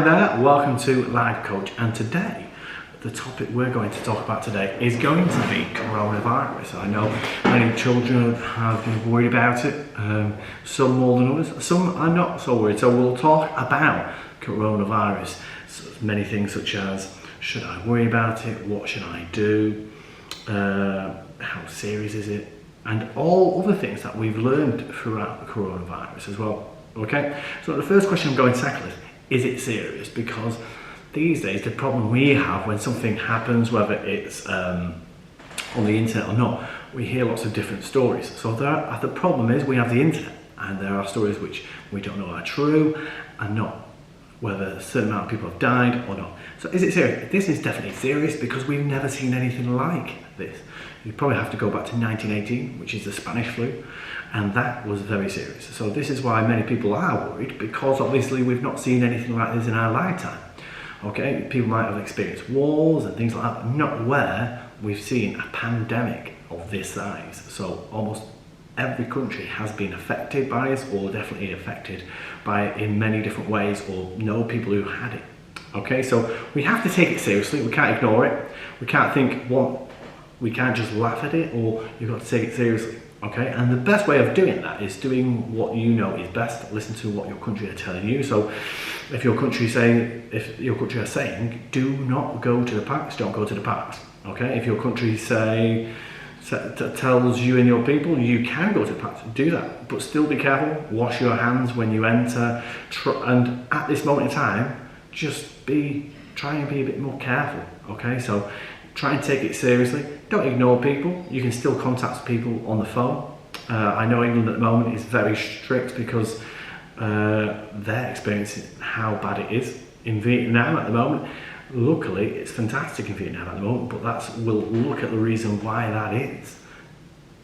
Hi there, welcome to Life Coach, and today the topic we're going to talk about today is going to be coronavirus. I know many children have been worried about it, some more than others, some are not so worried. So we'll talk about coronavirus, so many things such as, should I worry about it, what should I do, how serious is it, and all other things that we've learned throughout the coronavirus as well. Okay, so the first question I'm going to tackle is it serious? Because these days the problem we have when something happens, whether it's on the internet or not, we hear lots of different stories. So the problem is we have the internet, and there are stories which we don't know are true and not, whether a certain amount of people have died or not. So is it serious? This is definitely serious because we've never seen anything like this. You probably have to go back to 1918, which is the Spanish flu, and that was very serious. So this is why many people are worried, because obviously we've not seen anything like this in our lifetime. Okay, people might have experienced wars and things like that, but not where we've seen a pandemic of this size. So almost every country has been affected by this, or definitely affected by it in many different ways, or know people who had it. Okay, so we have to take it seriously. We can't ignore it. We can't think we can't just laugh at it, or you've got to take it seriously. Okay, and the best way of doing that is doing what you know is best. Listen to what your country are telling you. So if your country are saying, do not go to the parks, don't go to the parks. Okay, if your country tells you and your people you can go to the parks, do that, but still be careful. Wash your hands when you enter, and at this moment in time, just try and be a bit more careful. Okay, so try and take it seriously. Don't ignore people. You can still contact people on the phone. I know England at the moment is very strict because they're experiencing how bad it is. In Vietnam at the moment, luckily it's fantastic in Vietnam at the moment, but we'll look at the reason why that is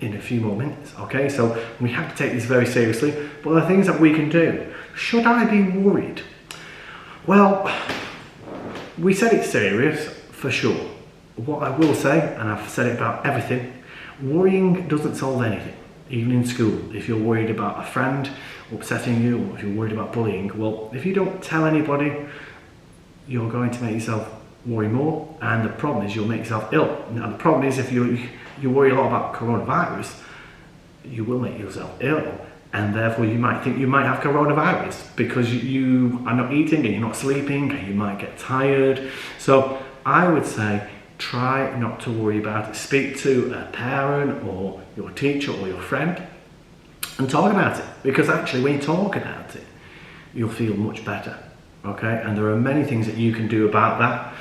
in a few more minutes. Okay, so we have to take this very seriously, but there are things that we can do. Should I be worried? Well, we said it's serious for sure. What I will say, and I've said it about everything, worrying doesn't solve anything. Even in school, if you're worried about a friend upsetting you, or if you're worried about bullying, well, if you don't tell anybody, you're going to make yourself worry more, and the problem is you'll make yourself ill. Now the problem is if you worry a lot about coronavirus, you will make yourself ill, and therefore you might think you might have coronavirus because you are not eating and you're not sleeping, and you might get tired. So I would say, try not to worry about it. Speak to a parent or your teacher or your friend and talk about it, because actually when you talk about it, you'll feel much better. Okay, and there are many things that you can do about that.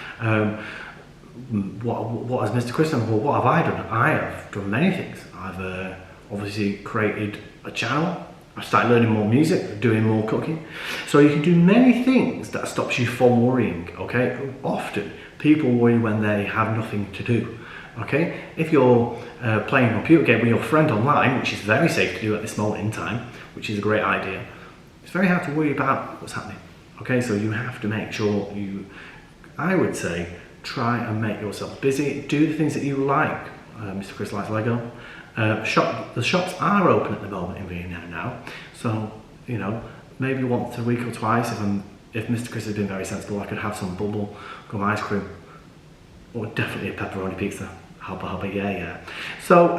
What has Mr. Chris done? Well, what have I done? I have done many things. I've obviously created a channel. I've started learning more music, doing more cooking. So you can do many things that stops you from worrying. Okay, often people worry when they have nothing to do. Okay, if you're playing a computer game with your friend online, which is very safe to do at this moment in time, which is a great idea, it's very hard to worry about what's happening. Okay, so you have to make sure I would say, try and make yourself busy. Do the things that you like. Mr. Chris likes Lego. The shops are open at the moment in Vietnam now, so maybe once a week or twice. If Mr. Chris has been very sensible, I could have some bubble gum ice cream, or definitely a pepperoni pizza. Hubba, yeah. So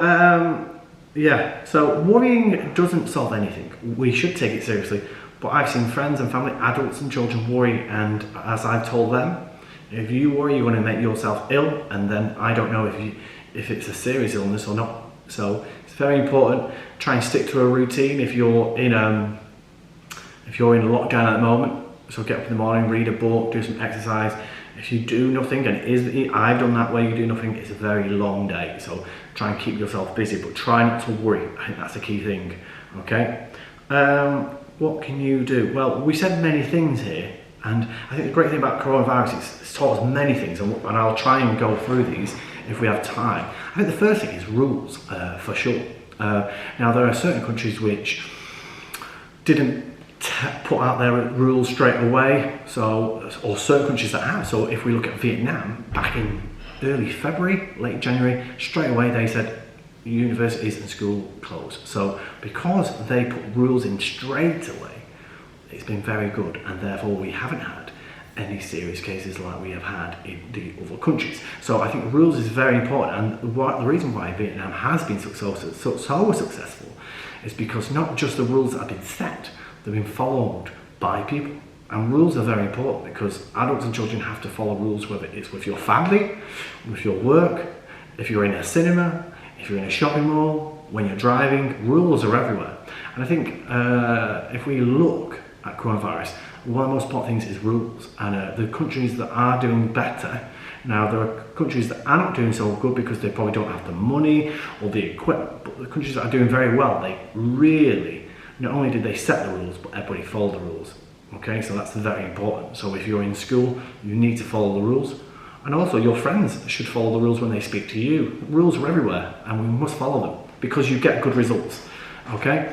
so worrying doesn't solve anything. We should take it seriously. But I've seen friends and family, adults and children worry, and as I've told them, if you worry, you're going to make yourself ill, and then I don't know if it's a serious illness or not. So it's very important. Try and stick to a routine. If you're in a lockdown at the moment, so get up in the morning, read a book, do some exercise. If you do nothing, and I've done that way, you do nothing, it's a very long day. So try and keep yourself busy, but try not to worry. I think that's the key thing. Okay. What can you do? Well, we said many things here, and I think the great thing about coronavirus is it's taught us many things, and I'll try and go through these if we have time. I think the first thing is rules, for sure. Now, there are certain countries which didn't put out their rules straight away, or certain countries that have. So if we look at Vietnam, back in early February, late January, straight away they said universities and school closed. So because they put rules in straight away, it's been very good, and therefore we haven't had any serious cases like we have had in the other countries. So I think rules is very important, and the reason why Vietnam has been so successful is because not just the rules that have been set, they've been followed by people. And rules are very important because adults and children have to follow rules, whether it's with your family, with your work, if you're in a cinema, if you're in a shopping mall, when you're driving. Rules are everywhere. And I think if we look at coronavirus, one of the most important things is rules. And the countries that are doing better, now there are countries that are not doing so good because they probably don't have the money or the equipment, but the countries that are doing very well, they really, not only did they set the rules, but everybody followed the rules. Okay, so that's very important. So if you're in school, you need to follow the rules. And also your friends should follow the rules when they speak to you. Rules are everywhere and we must follow them because you get good results. Okay,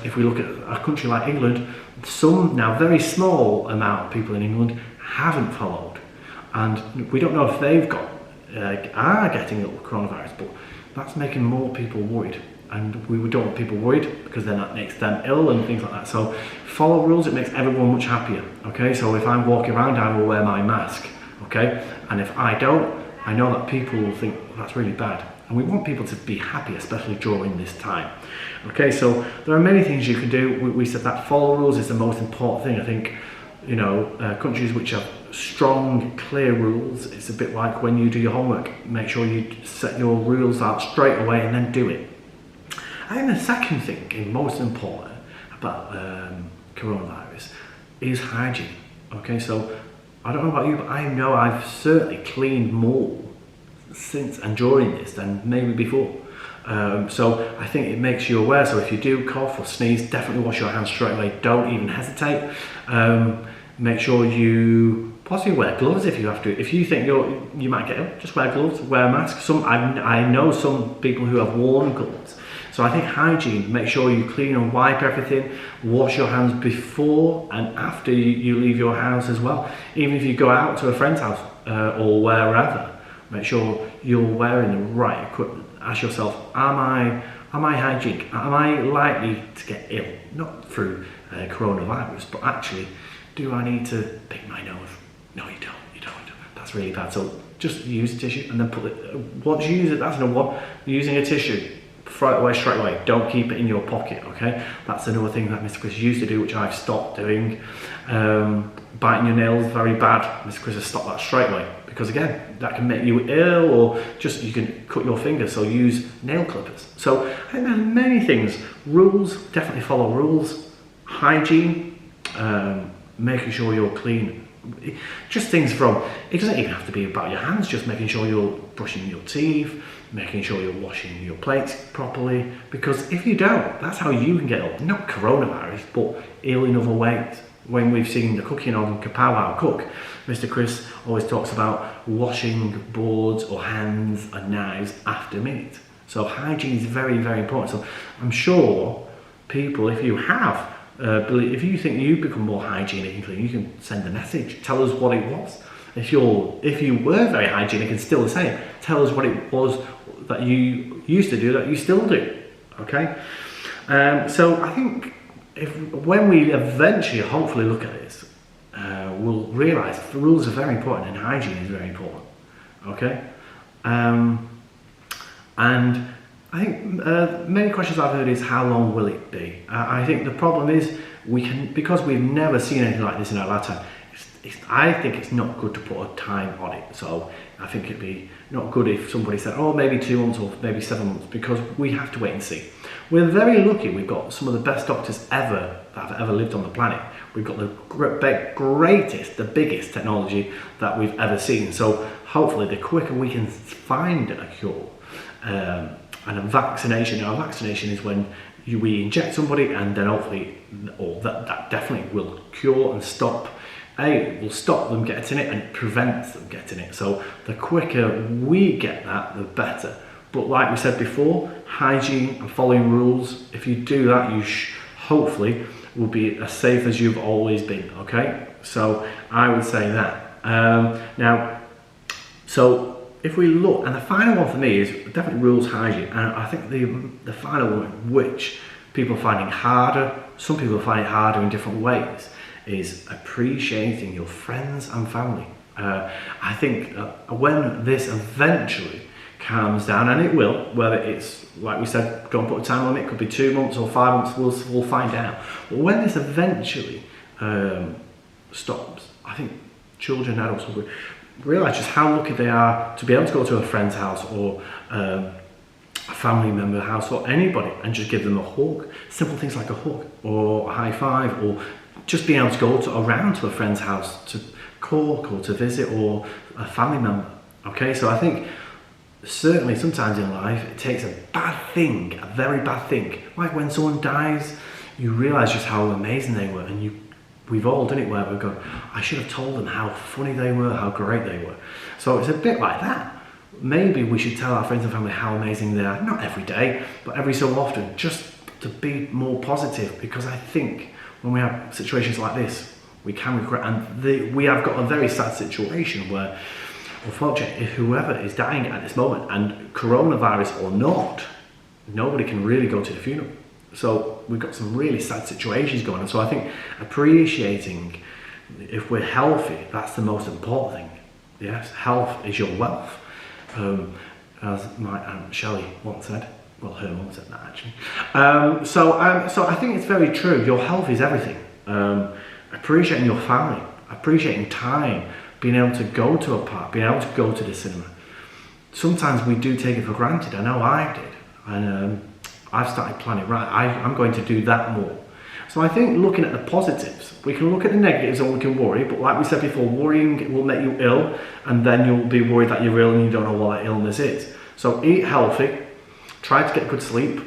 if we look at a country like England, some now very small amount of people in England haven't followed. And we don't know if they've got, are getting the coronavirus, but that's making more people worried. And we don't want people worried because then that makes them ill and things like that. So follow rules, it makes everyone much happier. Okay, so if I'm walking around, I will wear my mask. Okay, and if I don't, I know that people will think that's really bad. And we want people to be happy, especially during this time. Okay, so there are many things you can do. We said that follow rules is the most important thing. I think, you know, countries which have strong, clear rules, it's a bit like when you do your homework. Make sure you set your rules out straight away and then do it. I think the second thing, and most important about coronavirus, is hygiene. Okay, so I don't know about you, but I know I've certainly cleaned more since and during this than maybe before. So I think it makes you aware. So if you do cough or sneeze, definitely wash your hands straight away. Don't even hesitate. Make sure you possibly wear gloves if you have to. If you think you might get ill, just wear gloves, wear a mask. I know some people who have worn gloves. So I think hygiene, make sure you clean and wipe everything, wash your hands before and after you leave your house as well. Even if you go out to a friend's house or wherever, make sure you're wearing the right equipment. Ask yourself, am I hygienic? Am I likely to get ill? Not through coronavirus, but actually, do I need to pick my nose? No, you don't. That's really bad. So just use a tissue and then put it, once you use it, that's another one. Using a tissue, throw it away straight away. Don't keep it in your pocket, okay? That's another thing that Mr. Chris used to do, which I've stopped doing. Biting your nails, very bad. Mr. Chris has stopped that straight away because again, that can make you ill, or just you can cut your fingers, so use nail clippers. So I think there's many things. Rules, definitely follow rules. Hygiene, making sure you're clean. Just things from, it doesn't even have to be about your hands, just making sure you're brushing your teeth, making sure you're washing your plates properly, because if you don't, that's how you can get ill. Not coronavirus, but ill in other ways. When we've seen the cooking on Kapow how to cook, Mr. Chris always talks about washing boards or hands and knives after meat. So hygiene is very, very important. So I'm sure people, if you have, if you think you become more hygienic and clean, you can send a message. Tell us what it was. If you were very hygienic and still the same, tell us what it was that you used to do that you still do. Okay. So I think when we eventually, hopefully, look at this, we'll realise the rules are very important and hygiene is very important. Okay. And I think many questions I've heard is how long will it be? I think the problem is because we've never seen anything like this in our lifetime. I think it's not good to put a time on it. So I think it'd be not good if somebody said, oh, maybe 2 months or maybe 7 months, because we have to wait and see. We're very lucky. We've got some of the best doctors ever that have ever lived on the planet. We've got the greatest, the biggest technology that we've ever seen. So hopefully the quicker we can find a cure and a vaccination. Now, a vaccination is when we inject somebody and then hopefully, or that definitely will cure and stop. It will stop them getting it and it prevents them getting it. So the quicker we get that, the better. But like we said before, hygiene and following rules, if you do that, you hopefully will be as safe as you've always been, okay? So I would say that. Now, so if we look, and the final one for me is definitely rules, hygiene, and I think the final one, which people are finding harder, some people find it harder in different ways, is appreciating your friends and family. I think when this eventually calms down, and it will, whether it's, like we said, don't put a time limit, it could be 2 months or 5 months, we'll find out. But when this eventually stops, I think children and adults will realise just how lucky they are to be able to go to a friend's house or a family member's house or anybody and just give them a hug. Simple things like a hug or a high five, or just being able to go around to a friend's house to cook or to visit, or a family member. Okay, so I think certainly sometimes in life it takes a bad thing, a very bad thing, like when someone dies, you realise just how amazing they were, and we've all done it where we've gone, I should have told them how funny they were, how great they were. So it's a bit like that. Maybe we should tell our friends and family how amazing they are, not every day, but every so often, just to be more positive, because I think when we have situations like this, we can regret, and we have got a very sad situation where, unfortunately, whoever is dying at this moment, and coronavirus or not, nobody can really go to the funeral. So we've got some really sad situations going on. So I think appreciating, if we're healthy, that's the most important thing. Yes, health is your wealth. As my Aunt Shelley once said. Well, her mum said that actually. So I think it's very true. Your health is everything. Appreciating your family, appreciating time, being able to go to a park, being able to go to the cinema. Sometimes we do take it for granted. I know I did, and I've started planning. Right, I'm going to do that more. So I think looking at the positives, we can look at the negatives and we can worry, but like we said before, worrying will make you ill, and then you'll be worried that you're ill and you don't know what that illness is. So eat healthy, try to get good sleep,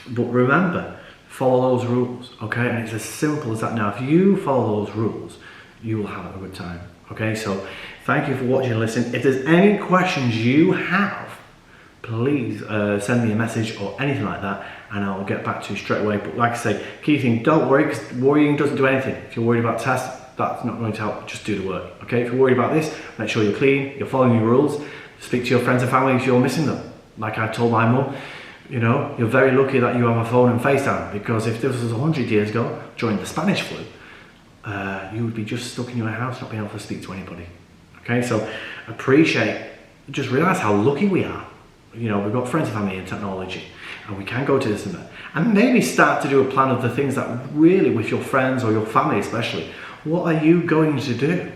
but remember, follow those rules, okay? And it's as simple as that. Now, if you follow those rules, you will have a good time, okay? So thank you for watching and listening. If there's any questions you have, please send me a message or anything like that, and I'll get back to you straight away. But like I say, key thing, don't worry, because worrying doesn't do anything. If you're worried about tests, that's not going to help. Just do the work, okay? If you're worried about this, make sure you're clean, you're following your rules. Speak to your friends and family if you're missing them. Like I told my mum, you know, you're very lucky that you have a phone and FaceTime, because if this was 100 years ago, during the Spanish flu, you would be just stuck in your house, not being able to speak to anybody. Okay, so appreciate, just realise how lucky we are. You know, we've got friends and family and technology, and we can go to this and that. And maybe start to do a plan of the things that really, with your friends or your family especially, what are you going to do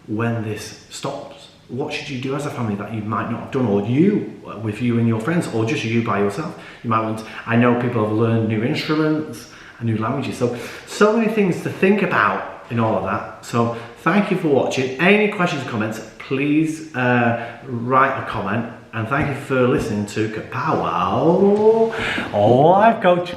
when this stops? What should you do as a family that you might not have done, or you, with you and your friends, or just you by yourself? You might want, I know people have learned new instruments and new languages. So many things to think about in all of that. So thank you for watching. Any questions, comments, please write a comment. And thank you for listening to Kapow Life Coach.